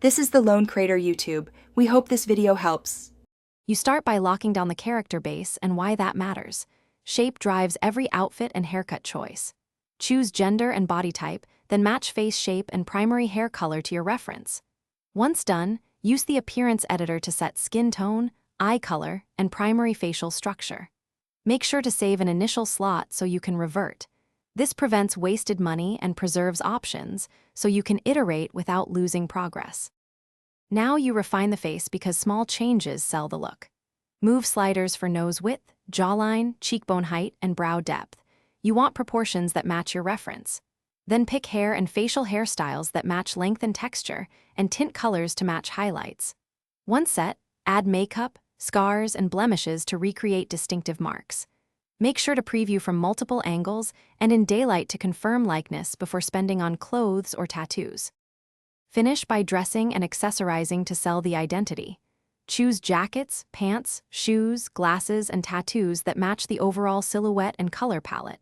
This is the Lone Crater YouTube. We hope this video helps. You start by locking down the character base and why that matters. Shape drives every outfit and haircut choice. Choose gender and body type, then match face shape and primary hair color to your reference. Once done, use the appearance editor to set skin tone, eye color, and primary facial structure. Make sure to save an initial slot so you can revert. This prevents wasted money and preserves options, so you can iterate without losing progress. Now you refine the face because small changes sell the look. Move sliders for nose width, jawline, cheekbone height, and brow depth. You want proportions that match your reference. Then pick hair and facial hairstyles that match length and texture, and tint colors to match highlights. Once set, add makeup, scars, and blemishes to recreate distinctive marks. Make sure to preview from multiple angles and in daylight to confirm likeness before spending on clothes or tattoos. Finish by dressing and accessorizing to sell the identity. Choose jackets, pants, shoes, glasses, and tattoos that match the overall silhouette and color palette.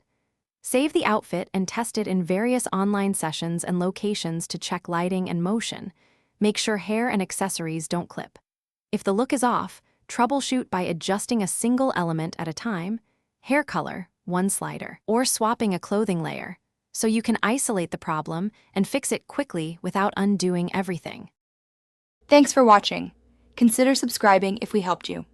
Save the outfit and test it in various online sessions and locations to check lighting and motion. Make sure hair and accessories don't clip. If the look is off, troubleshoot by adjusting a single element at a time, hair color, one slider, or swapping a clothing layer, so you can isolate the problem and fix it quickly without undoing everything. Thanks for watching. Consider subscribing if we helped you.